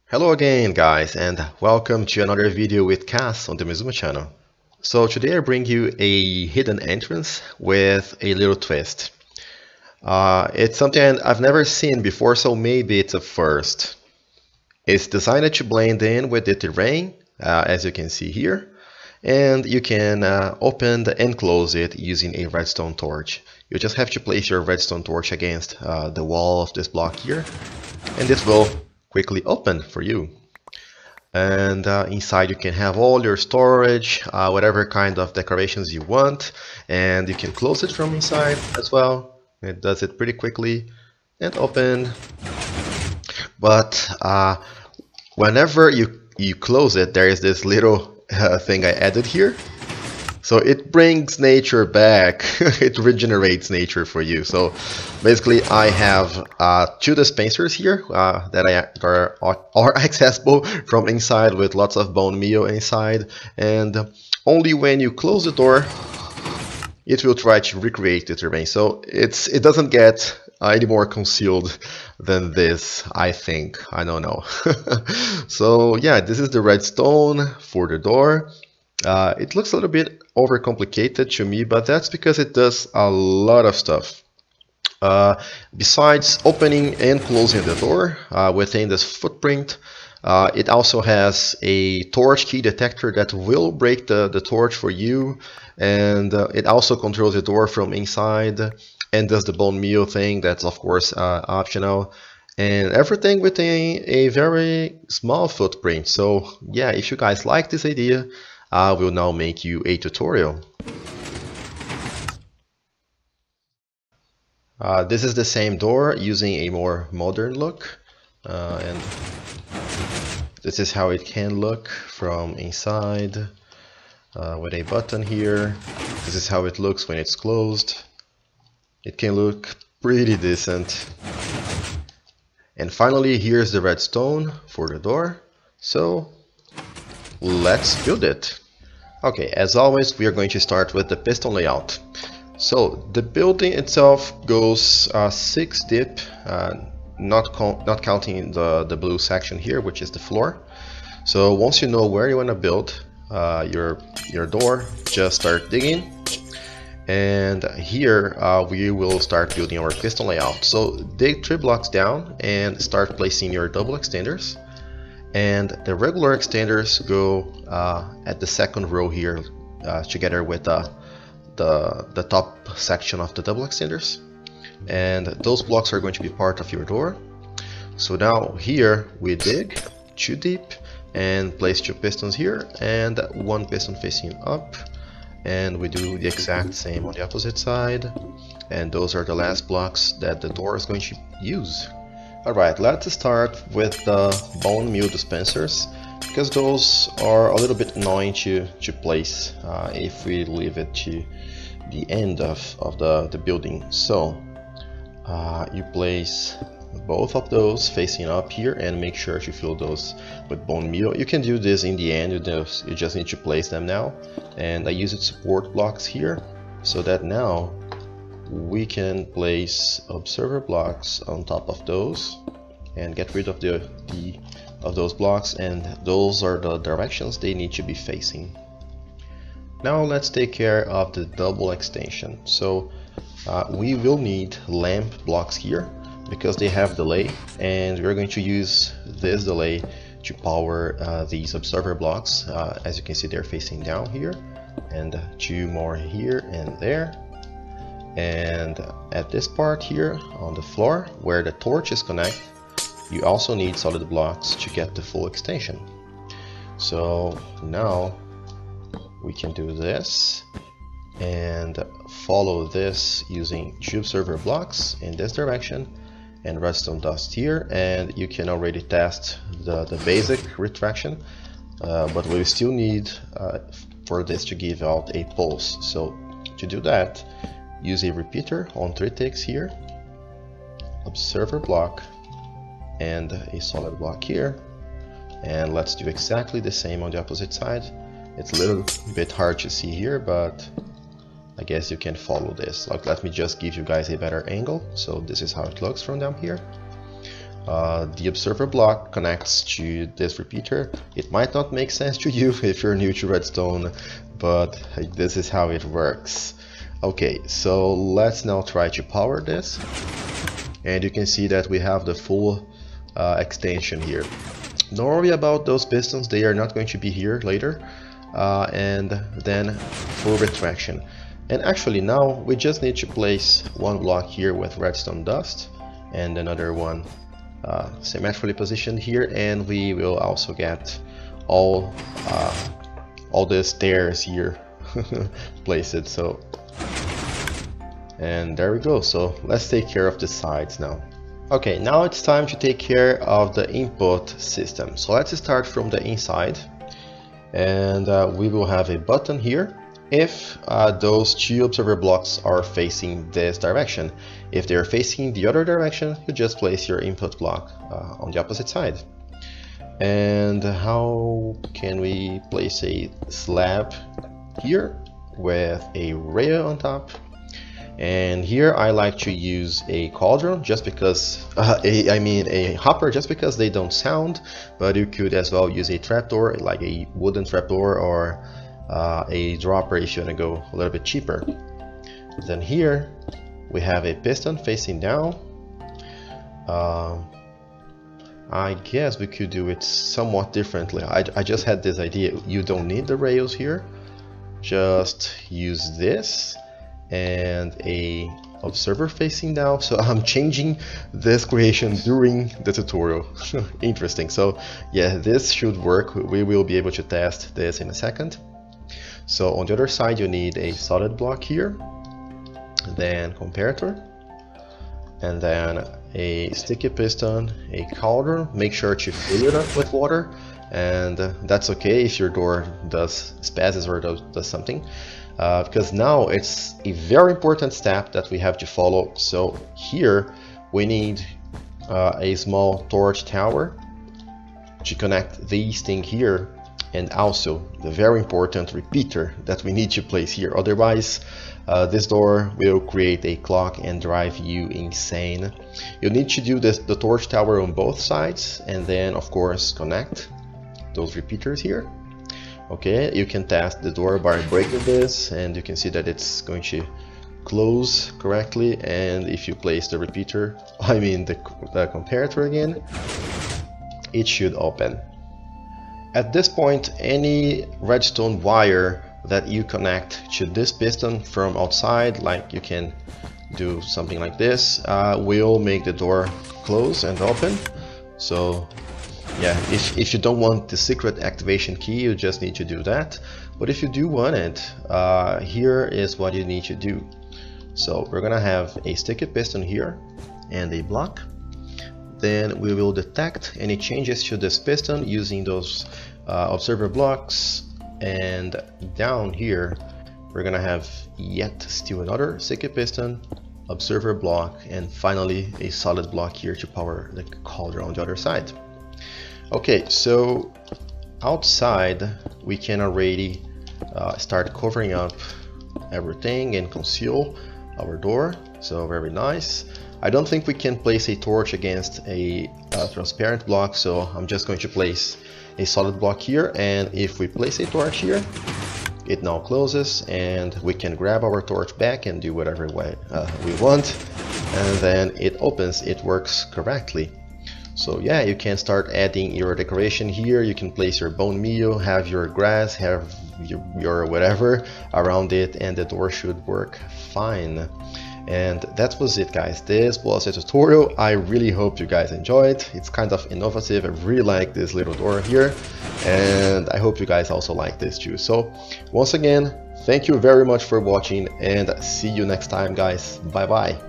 Hello again guys, and welcome to another video with Cass on the Maizuma channel. So today I bring you a hidden entrance with a little twist. It's something I've never seen before, so maybe it's a first. It's designed to blend in with the terrain, as you can see here, and you can open and close it using a redstone torch. You just have to place your redstone torch against the wall of this block here, and this will quickly open for you. And inside you can have all your storage, whatever kind of decorations you want, and you can close it from inside as well. It does it pretty quickly and open. But whenever you close it, there is this little thing I added here. So it brings nature back. It regenerates nature for you. So basically I have two dispensers here that are accessible from inside with lots of bone meal inside, and only when you close the door it will try to recreate the terrain. So it doesn't get any more concealed than this, I think. I don't know. So yeah, this is the redstone for the door. It looks a little bit overcomplicated to me, but that's because it does a lot of stuff. Besides opening and closing the door within this footprint, it also has a torch key detector that will break the torch for you, and it also controls the door from inside and does the bone meal thing. That's of course optional, and everything within a very small footprint. So yeah, if you guys like this idea, I will now make you a tutorial. This is the same door using a more modern look, and this is how it can look from inside with a button here. This is how it looks when it's closed. It can look pretty decent. And finally, here's the redstone for the door. So let's build it. Okay, as always, we are going to start with the piston layout. So the building itself goes 6 deep, not counting the blue section here, which is the floor. So once you know where you want to build your door, just start digging. And here we will start building our piston layout. So dig 3 blocks down and start placing your double extenders. And the regular extenders go at the second row here, together with the top section of the double extenders. And those blocks are going to be part of your door. So now here we dig 2 deep and place 2 pistons here and 1 piston facing up. And we do the exact same on the opposite side. And those are the last blocks that the door is going to use. Alright, let's start with the Bonemeal Dispensers, because those are a little bit annoying to place if we leave it to the end of the building. So you place both of those facing up here and make sure to fill those with bone meal. You can do this in the end, you just need to place them now. And I use support blocks here so that now we can place observer blocks on top of those and get rid of those blocks, and those are the directions they need to be facing. Now let's take care of the double extension. So we will need lamp blocks here because they have delay, and we're going to use this delay to power these observer blocks. As you can see, they're facing down here, and 2 more here and there. And at this part here on the floor where the torches connect, you also need solid blocks to get the full extension. So now we can do this and follow this using 2 observer blocks in this direction and redstone dust here, and you can already test the basic retraction, but we still need for this to give out a pulse. So to do that, use a repeater on 3 ticks here, observer block, and a solid block here. And let's do exactly the same on the opposite side. It's a little bit hard to see here, but I guess you can follow this. Like, let me just give you guys a better angle. So this is how it looks from down here. The observer block connects to this repeater. It might not make sense to you if you're new to redstone, but this is how it works. Okay, so let's now try to power this, and you can see that we have the full extension here. Don't worry about those pistons, they are not going to be here later. And then full retraction. And actually now we just need to place one block here with redstone dust and another one symmetrically positioned here, and we will also get all the stairs here placed. So, and there we go. So let's take care of the sides now. Okay, now it's time to take care of the input system. So let's start from the inside, and we will have a button here if those two observer blocks are facing this direction. If they are facing the other direction, you just place your input block on the opposite side. And how can we place a slab here with a rail on top? And here I like to use a cauldron just because, a hopper, just because they don't sound, but you could as well use a trapdoor, like a wooden trapdoor, or a dropper if you want to go a little bit cheaper. Then here we have a piston facing down. I guess we could do it somewhat differently. I just had this idea. You don't need the rails here, just use this and a observer facing down. So I'm changing this creation during the tutorial. Interesting. So yeah, this should work. We will be able to test this in a second. So on the other side you need a solid block here, then comparator, and then a sticky piston, a cauldron. Make sure to fill it up with water, and that's okay if your door does spazzes or does something, because now it's a very important step that we have to follow. So here we need a small torch tower to connect these things here, and also the very important repeater that we need to place here. Otherwise this door will create a clock and drive you insane. You need to do this, the torch tower on both sides, and then of course connect those repeaters here. Okay, you can test the door by breaking this, and you can see that it's going to close correctly. And if you place the repeater, the comparator again, it should open. At this point, any redstone wire that you connect to this piston from outside, like you can do something like this, will make the door close and open. So yeah, if you don't want the secret activation key, you just need to do that. But if you do want it, here is what you need to do. So we're gonna have a sticky piston here and a block. Then we will detect any changes to this piston using those observer blocks, and down here we're gonna have yet still another sticky piston, observer block, and finally a solid block here to power the cauldron on the other side. Okay, so outside we can already start covering up everything and conceal our door. So very nice. I don't think we can place a torch against a transparent block, so I'm just going to place a solid block here, and if we place a torch here, it now closes, and we can grab our torch back and do whatever way we want, and then it opens. It works correctly. So yeah, you can start adding your decoration here. You can place your bone meal, have your grass, have your whatever around it, and the door should work fine. And that was it, guys. This was a tutorial. I really hope you guys enjoyed. It's kind of innovative. I really like this little door here, and I hope you guys also like this too. So once again, thank you very much for watching, and see you next time, guys. Bye bye.